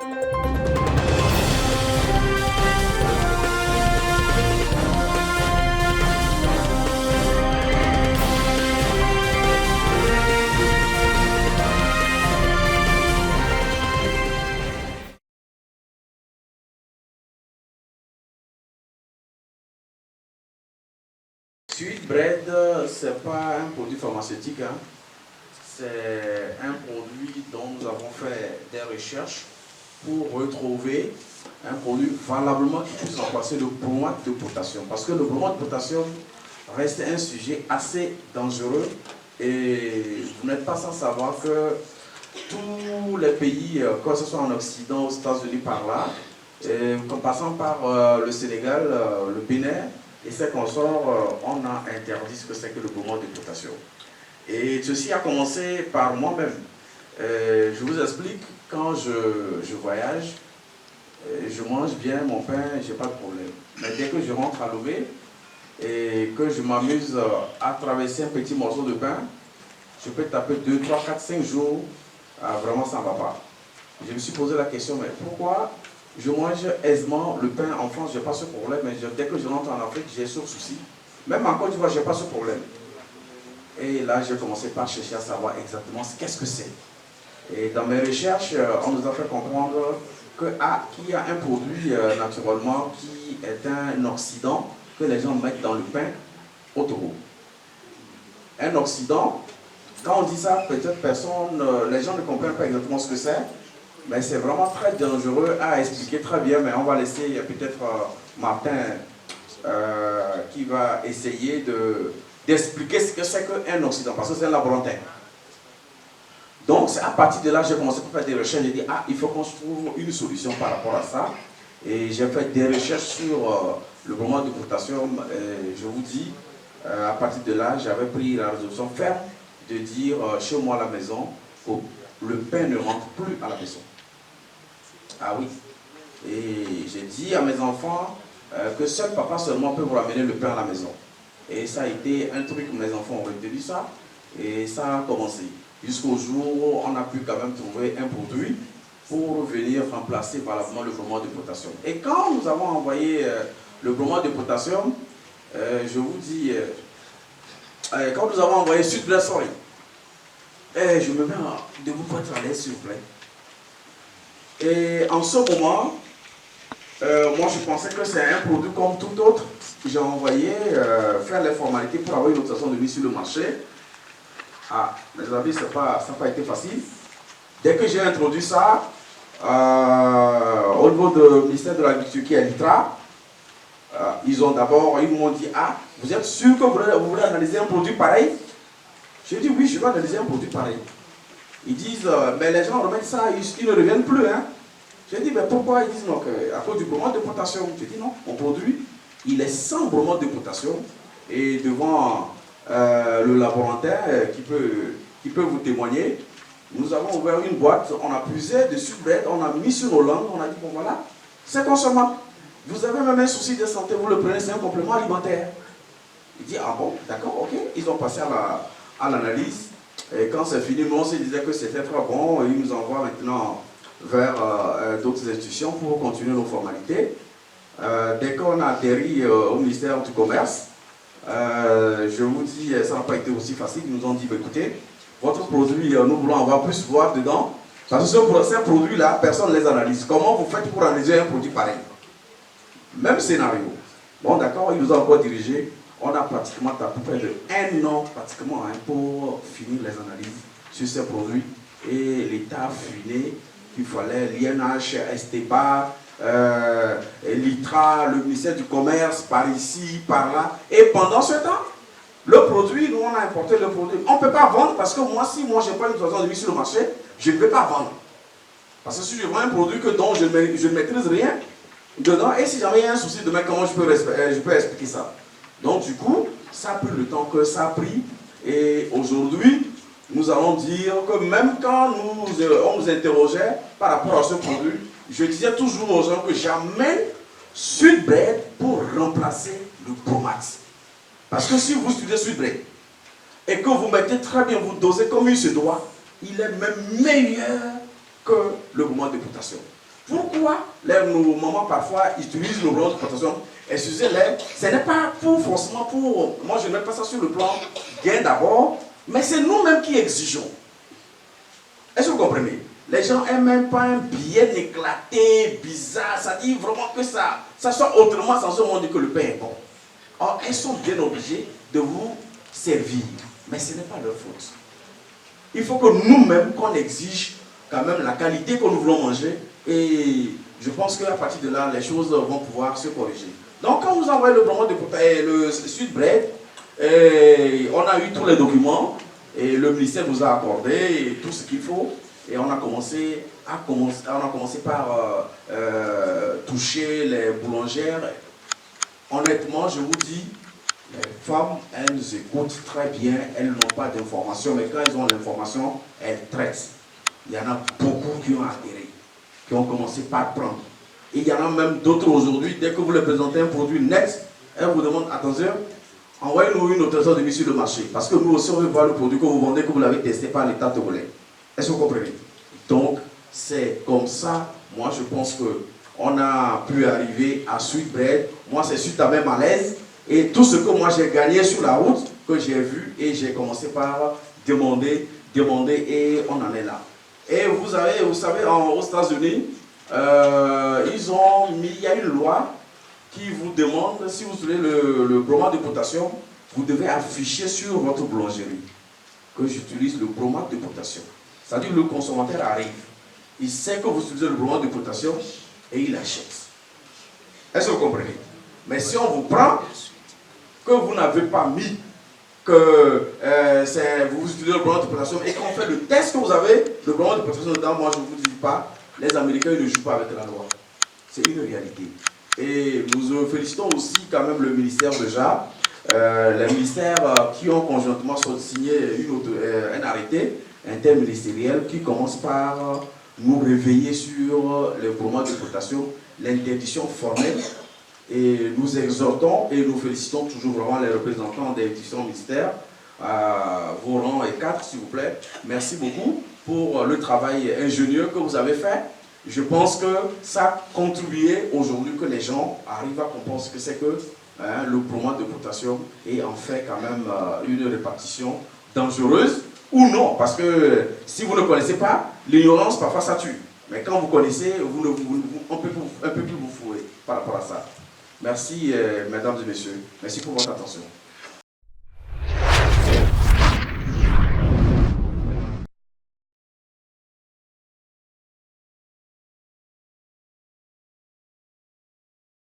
Sweetbread, ce n'est pas un produit pharmaceutique, hein. C'est un produit dont nous avons fait des recherches pour retrouver un produit valablement qui puisse remplacer le bromate de potassium. Parce que le bromate de potassium reste un sujet assez dangereux et vous n'êtes pas sans savoir que tous les pays, que ce soit en Occident, aux États-Unis par là, en passant par le Sénégal, le Bénin et ses consorts, on a interdit ce que c'est que le bromate de potassium. Et ceci a commencé par moi-même. Je vous explique, quand je voyage, je mange bien mon pain, je n'ai pas de problème. Mais dès que je rentre à Lomé et que je m'amuse à traverser un petit morceau de pain, je peux taper 2, 3, 4, 5 jours, vraiment ça ne va pas. Je me suis posé la question, mais pourquoi je mange aisément le pain en France, je n'ai pas ce problème, mais dès que je rentre en Afrique, j'ai ce souci. Même en Côte d'Ivoire, je n'ai pas ce problème. Et là, j'ai commencé par chercher à savoir exactement qu'est-ce que c'est. Et dans mes recherches, on nous a fait comprendre qu'il y a un produit naturellement qui est un oxydant que les gens mettent dans le pain au Togo. Un oxydant, quand on dit ça, peut-être les gens ne comprennent pas exactement ce que c'est, mais c'est vraiment très dangereux à expliquer très bien, mais on va laisser peut-être Martin qui va essayer d'expliquer ce que c'est qu'un oxydant, parce que c'est un laborantin. Donc, c'est à partir de là, j'ai commencé à faire des recherches. J'ai dit, il faut qu'on se trouve une solution par rapport à ça. Et j'ai fait des recherches sur le bromate de potassium. Et je vous dis, à partir de là, j'avais pris la résolution ferme de dire chez moi à la maison, le pain ne rentre plus à la maison. Ah oui. Et j'ai dit à mes enfants que seul papa seulement peut vous ramener le pain à la maison. Et ça a été un truc que mes enfants ont retenu ça. Et ça a commencé. Jusqu'au jour où on a pu quand même trouver un produit pour venir remplacer valablement le bromate de potassium. Et quand nous avons envoyé le bromate de potassium, je vous dis, quand nous avons envoyé Sweetbread, je me mets debout pour être à l'aise, s'il vous plaît. Et en ce moment, moi je pensais que c'est un produit comme tout autre. J'ai envoyé faire les formalités pour avoir une autorisation de mise sur le marché. Mes amis, ça n'a pas été facile. Dès que j'ai introduit ça, au niveau du ministère de l'Agriculture qui est l'ITRA, ils m'ont dit, vous êtes sûr que vous voulez analyser un produit pareil? J'ai dit, oui, je vais analyser un produit pareil. Ils disent, mais les gens remettent ça, ils ne reviennent plus. Hein. J'ai dit, mais pourquoi? Ils disent, non, à cause du bromate de potassium. J'ai dit, non, mon produit, il est sans bromate de potassium. Et devant le laborantin qui peut vous témoigner, nous avons ouvert une boîte, on a puisé de Sweetbread, on a mis sur nos langues, on a dit, bon voilà, c'est consommable. Vous avez même un souci de santé, vous le prenez, c'est un complément alimentaire. Il dit, ah bon, d'accord, ok. Ils ont passé à l'analyse. Et quand c'est fini, nous on se disait que c'était très bon. Et ils nous envoient maintenant vers d'autres institutions pour continuer nos formalités. Dès qu'on a atterri au ministère du Commerce, je vous dis, ça n'a pas été aussi facile. Ils nous ont dit, écoutez, votre produit, nous voulons avoir plus voir dedans. Parce que ces produits-là, personne ne les analyse. Comment vous faites pour analyser un produit pareil? Même scénario. Bon, d'accord, il nous a encore dirigé. On a pratiquement à peu près de 1 an pratiquement pour finir les analyses sur ces produits. Et l'État a fini qu'il fallait l'INH, STBA, l'ITRA, le ministère du Commerce, par ici, par là. Et pendant ce temps, le produit, nous on a importé le produit. On ne peut pas vendre parce que si moi je n'ai pas une autorisation de mise sur le marché, je ne peux pas vendre. Parce que si je vends un produit dont je ne maîtrise rien dedans, et si jamais il y a un souci demain, comment je peux expliquer ça? Donc du coup, ça a pris le temps que ça a pris. Et aujourd'hui, nous allons dire que même quand on nous interrogeait par rapport à ce produit, je disais toujours aux gens que j'amène Sweetbread pour remplacer le bromate. Parce que si vous studiez Sweetbread et que vous mettez très bien, vous dosez comme il se doit, il est même meilleur que le bromate de potassium. Pourquoi nos mamans parfois utilisent nos blancs de protection? Excusez-les, ce n'est pas forcément pour... Moi, je ne mets pas ça sur le plan gain d'abord, mais c'est nous-mêmes qui exigeons. Est-ce que vous comprenez? Les gens n'aiment même pas un bien éclaté, bizarre. Ça dit vraiment que ça soit autrement sans ce monde que le pain est bon. Or, elles sont bien obligées de vous servir. Mais ce n'est pas leur faute. Il faut que nous-mêmes, qu'on exige quand même la qualité que nous voulons manger. Et je pense qu'à partir de là, les choses vont pouvoir se corriger. Donc, quand vous envoyez le bromant de potasse, le Sudbred, on a eu tous les documents. Et le ministère nous a accordé tout ce qu'il faut. Et on a commencé par toucher les boulangères. Honnêtement, je vous dis, les femmes, elles nous écoutent très bien, elles n'ont pas d'informations, mais quand elles ont l'information, elles traitent. Il y en a beaucoup qui ont adhéré, qui ont commencé par prendre. Et il y en a même d'autres aujourd'hui, dès que vous leur présentez un produit net, elles vous demandent, attention, envoyez-nous une autorisation de mise sur le marché. Parce que nous aussi, on veut voir le produit que vous vendez, que vous l'avez testé par l'État togolais. Est-ce que vous comprenez? Donc, c'est comme ça, moi je pense qu'on a pu arriver à Sudbred. Moi, c'est suite à mes malaises. Et tout ce que moi j'ai gagné sur la route, que j'ai vu, et j'ai commencé par demander, et on en est là. Et vous savez, aux États-Unis, il y a une loi qui vous demande, si vous voulez le bromate de potassium, vous devez afficher sur votre boulangerie que j'utilise le bromate de potassium. C'est-à-dire que le consommateur arrive, il sait que vous utilisez le bromate de potassium et il achète. Est-ce que vous comprenez? Mais si on vous prend, que vous n'avez pas mis, que vous utilisez le bromate de potassium et qu'on fait le test que vous avez, le bromate de potassium dedans, moi je ne vous dis pas, les Américains ne jouent pas avec la loi. C'est une réalité. Et nous félicitons aussi quand même le ministère déjà, les ministères qui ont conjointement signé un arrêté interministériel qui commence par nous réveiller sur les bromates de potassium, l'interdiction formelle. Et nous exhortons et nous félicitons toujours vraiment les représentants des différents ministères, vos rangs et cadres, s'il vous plaît. Merci beaucoup pour le travail ingénieux que vous avez fait. Je pense que ça a contribué aujourd'hui que les gens arrivent à comprendre ce que c'est que le bromate de potassium et en fait quand même une répartition dangereuse ou non. Parce que si vous ne connaissez pas, l'ignorance parfois ça tue. Mais quand vous connaissez, on peut un peu plus vous fouer par rapport à ça. Merci mesdames et messieurs. Merci pour votre attention.